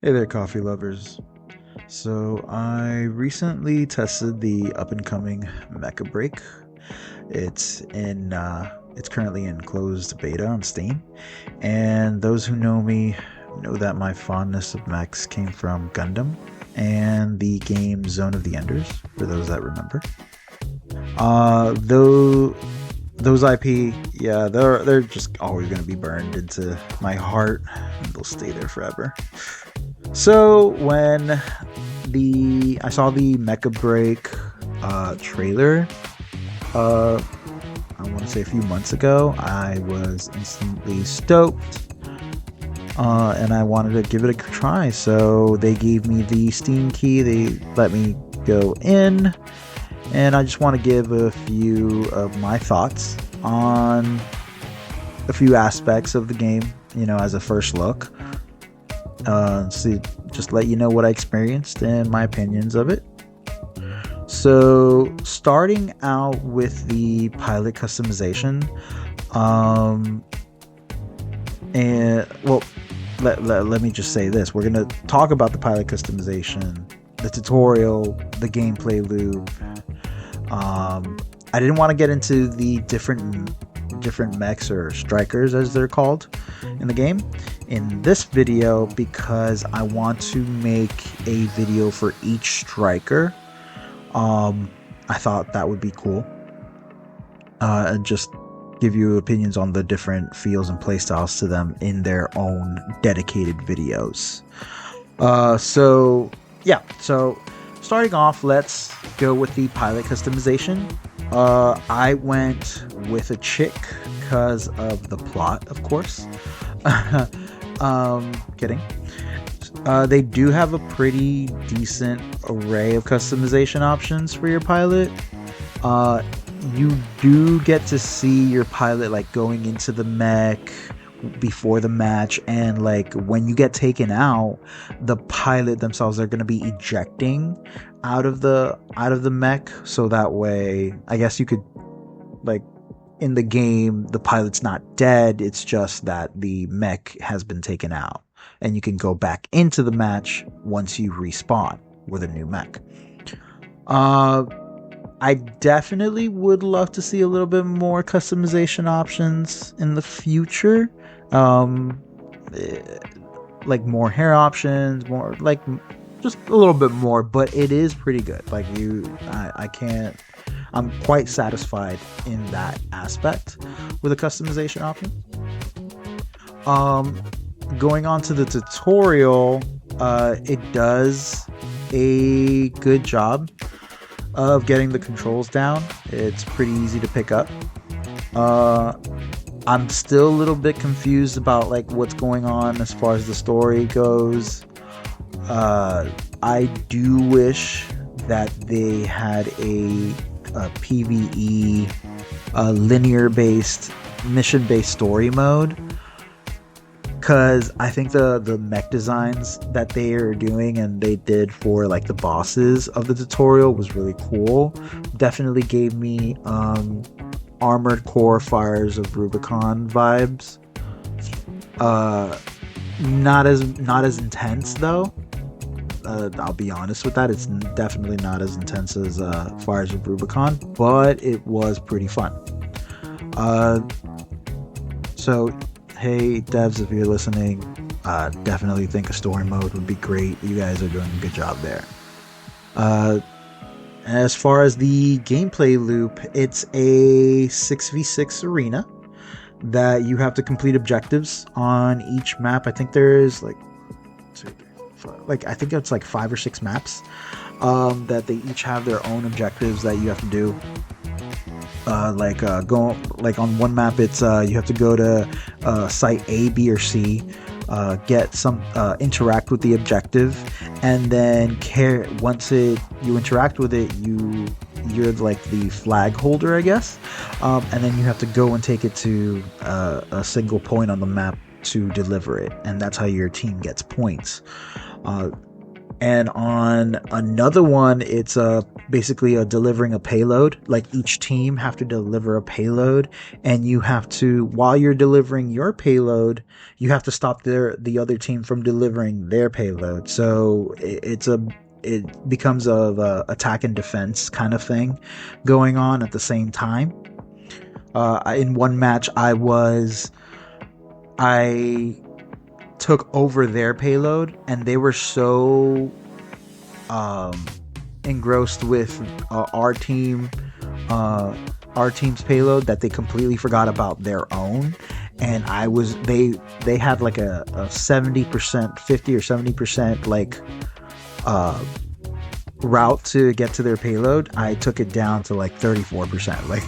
Hey there, coffee lovers. So, I recently tested the up and coming Mecha Break. It's currently in closed beta on Steam, and those who know me know that my fondness of mechs came from Gundam and the game Zone of the Enders, for those that remember. Though those IP, yeah, they're just always gonna be burned into my heart, and they'll stay there forever. So when the I saw the Mecha Break trailer, uh, I want to say a few months ago, I was instantly stoked, and I wanted to give it a try. So they gave me the Steam key. They let me go in, and I just want to give a few of my thoughts on a few aspects of the game. As a first look. See, just let you know what I experienced and my opinions of it. So, starting out with the pilot customization, um, and well, let me just say this: we're gonna talk about the pilot customization, the tutorial, the gameplay loop. I didn't want to get into the different mechs or strikers as they're called in the game in this video because I want to make a video for each striker. I thought that would be cool, and just give you opinions on the different feels and playstyles to them in their own dedicated videos. So yeah, so starting off, let's go with the pilot customization. I went with a chick because of the plot, of course. Kidding. They do have a pretty decent array of customization options for your pilot. You do get to see your pilot like going into the mech before the match, and like when you get taken out, the pilot themselves are going to be ejecting out of the mech, so that way I guess you could, like, in the game the pilot's not dead, it's just that the mech has been taken out and you can go back into the match once you respawn with a new mech. I definitely would love to see a little bit more customization options in the future. um eh, like more hair options, more like just a little bit more, but it is pretty good. Like, I can't, I'm quite satisfied in that aspect with the customization option. um Going on to the tutorial, it does a good job of getting the controls down. It's pretty easy to pick up. uh I'm still a little bit confused about like what's going on as far as the story goes. I do wish that they had a PvE, linear based, mission based story mode, because I think the mech designs that they are doing and they did for like the bosses of the tutorial was really cool. Definitely gave me Armored Core Fires of Rubicon vibes. Not as intense though. I'll be honest with that. It's definitely not as intense as Fires of Rubicon, but it was pretty fun. Uh, so, hey devs, if you're listening, definitely think a story mode would be great. You guys are doing a good job there. Uh, as far as the gameplay loop, it's a 6v6 arena that you have to complete objectives on each map. I think there's like two, three, four, like I think it's like 5 or 6 maps, that they each have their own objectives that you have to do. Go like on one map, it's you have to go to site A, B, or C, get some interact with the objective, and then you interact with it, you're like the flag holder, I guess, and then you have to go and take it to a single point on the map to deliver it, and that's how your team gets points. And on another one, it's basically a delivering a payload. Like each team have to deliver a payload, and you have to, while you're delivering your payload, you have to stop the other team from delivering their payload. So it becomes a attack and defense kind of thing going on at the same time. In one match, I took over their payload, and they were so um, engrossed with our team's payload that they completely forgot about their own. And they had like a 70%, 50 or 70% like uh route to get to their payload. I took it down to like 34%. Like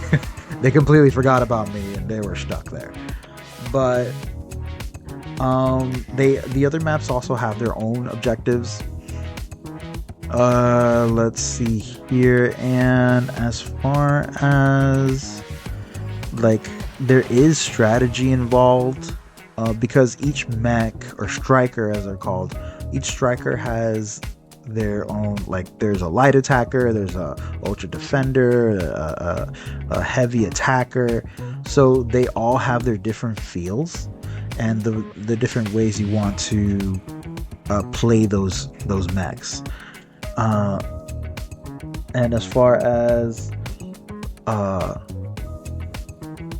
they completely forgot about me and they were stuck there. But the other maps also have their own objectives. Let's see here. And as far as like, there is strategy involved, because each mech or striker, as they're called, each striker has their own, like there's a light attacker, there's a ultra defender, a heavy attacker. So they all have their different feels and the different ways you want to play those mechs. And as far as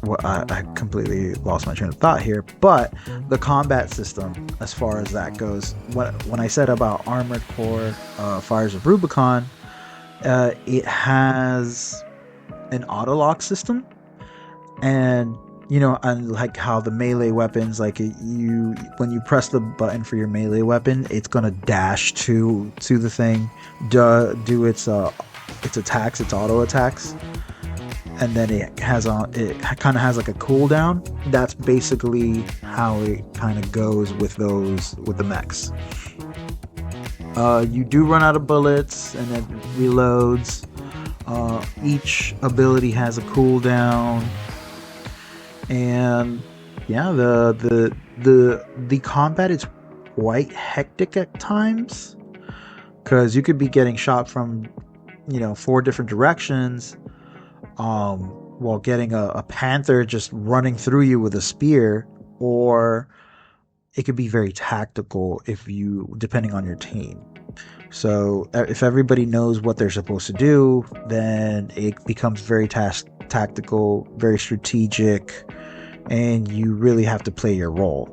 well, I completely lost my train of thought here, but the combat system, as far as that goes, when I said about Armored Core Fires of Rubicon, it has an auto lock system, and unlike how the melee weapons, like when you press the button for your melee weapon, it's gonna dash to the thing, do its attacks, its auto attacks, and then it kind of has like a cooldown. That's basically how it kind of goes with the mechs. You do run out of bullets and it reloads. Each ability has a cooldown, and yeah, the combat is quite hectic at times, because you could be getting shot from 4 different directions, while getting a panther just running through you with a spear, or it could be very tactical depending on your team. So if everybody knows what they're supposed to do, then it becomes very tactical, very strategic, and you really have to play your role.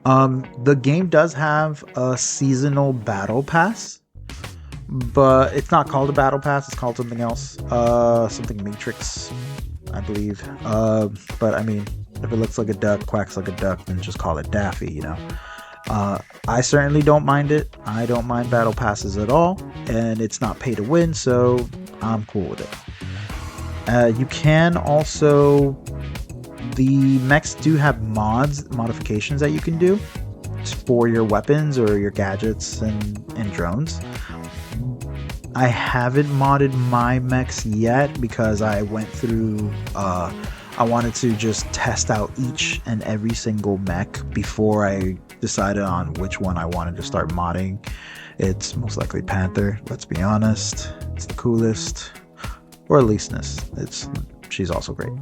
The game does have a seasonal battle pass, but it's not called a battle pass, it's called something else, something matrix, I believe. But I mean, if it looks like a duck, quacks like a duck, then just call it Daffy. I certainly don't mind it. I don't mind battle passes at all, and it's not pay to win, so I'm cool with it. You can also, the mechs do have modifications that you can do for your weapons or your gadgets and drones. I haven't modded my mechs yet because I went through, I wanted to just test out each and every single mech before I decided on which one I wanted to start modding. It's most likely Panther, let's be honest. It's the coolest. Or Aleseness. She's also great.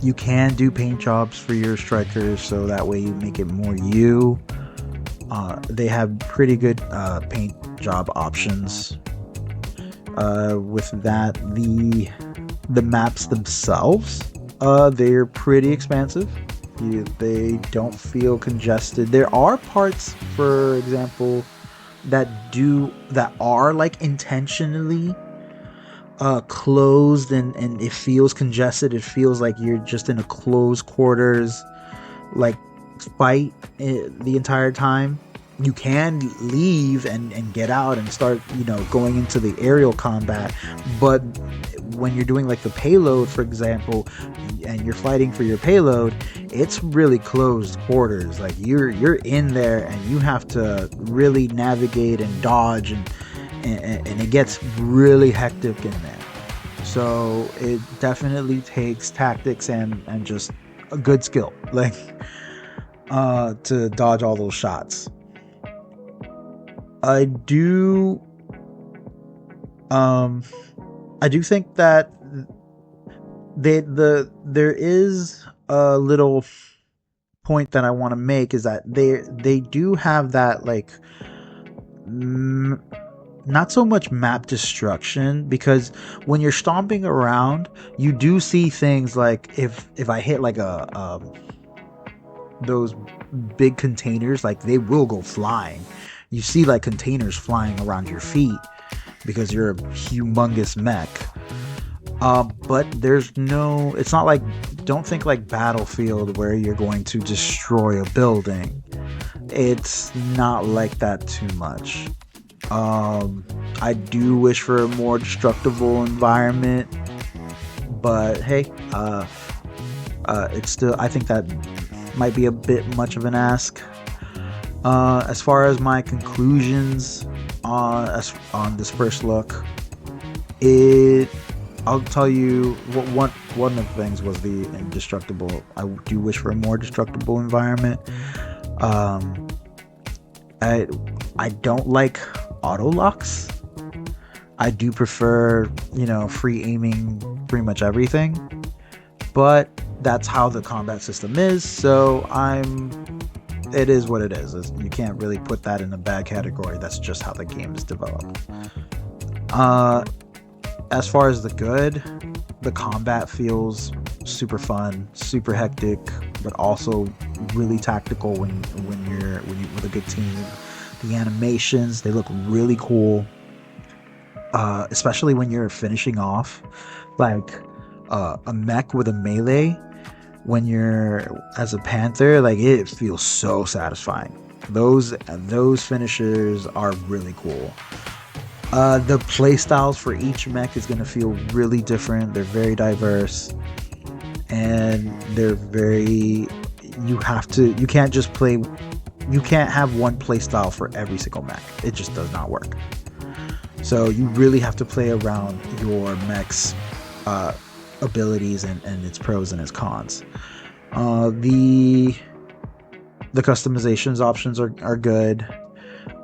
You can do paint jobs for your strikers, so that way you make it more you. They have pretty good paint job options. With that, the maps themselves, they're pretty expansive. They don't feel congested. There are parts, for example, that are like intentionally closed, and it feels congested. It feels like you're just in a closed quarters like fight the entire time. You can leave and get out and start going into the aerial combat, but when you're doing like the payload, for example, and you're fighting for your payload, it's really closed quarters. Like you're in there and you have to really navigate and dodge, and it gets really hectic in there. So it definitely takes tactics and just a good skill, like to dodge all those shots. I do um I do think that there is a little point that I want to make, is that they do have that, like, mm, not so much map destruction, because when you're stomping around, you do see things like, if I hit like a those big containers, like, they will go flying. You see like containers flying around your feet because you're a humongous mech. But there's no, it's not like, don't think like Battlefield where you're going to destroy a building. It's not like that too much. I do wish for a more destructible environment, but hey, it's still, I think that might be a bit much of an ask. As far as my conclusions on this first look, I'll tell you what one of the things was the indestructible. I do wish for a more destructible environment. I don't like auto locks. I do prefer, free aiming pretty much everything, but that's how the combat system is. So it is what it is. You can't really put that in a bad category. That's just how the game is developed. As far as the good, the combat feels super fun, super hectic, but also really tactical when you're with a good team. The animations, they look really cool, especially when you're finishing off like a mech with a melee. When you're as a panther, like, it feels so satisfying. Those finishers are really cool. The playstyles for each mech is going to feel really different. They're very diverse, and you can't have one playstyle for every single mech. It just does not work. So you really have to play around your mech's abilities and its pros and its cons. The customizations options are good.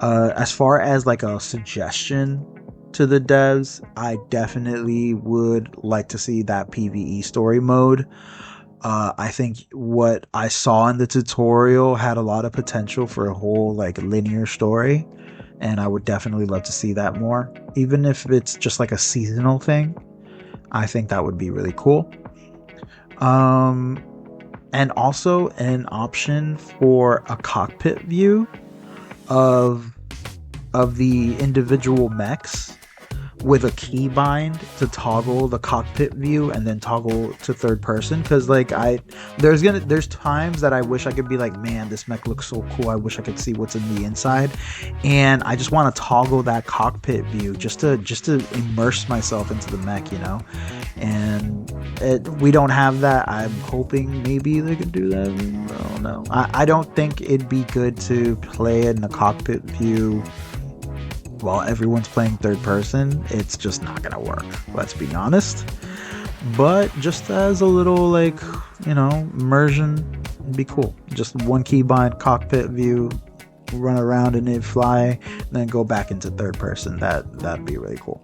As far as like a suggestion to the devs, I definitely would like to see that PvE story mode. I think what I saw in the tutorial had a lot of potential for a whole like linear story, and I would definitely love to see that more. Even if it's just like a seasonal thing, I think that would be really cool. And also an option for a cockpit view of the individual mechs with a keybind to toggle the cockpit view and then toggle to third person. Because like there's times that I wish I could be like, man, this mech looks so cool, I wish I could see what's in the inside, and I just want to toggle that cockpit view just to immerse myself into the mech, and we don't have that. I'm hoping maybe they could do that. I don't know. I don't think it'd be good to play in the cockpit view while everyone's playing third person. It's just not gonna work, let's be honest. But just as a little, like, immersion, it'd be cool. Just one keybind, cockpit view, run around in it, fly, and then go back into third person. That'd be really cool.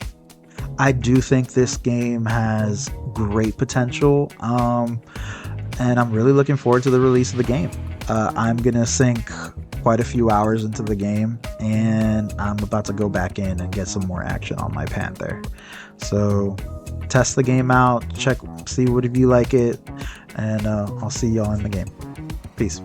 I do think this game has great potential, and I'm really looking forward to the release of the game. I'm gonna sink quite a few hours into the game, and I'm about to go back in and get some more action on my Panther. So test the game out, see what if you like it, and I'll see y'all in the game. Peace.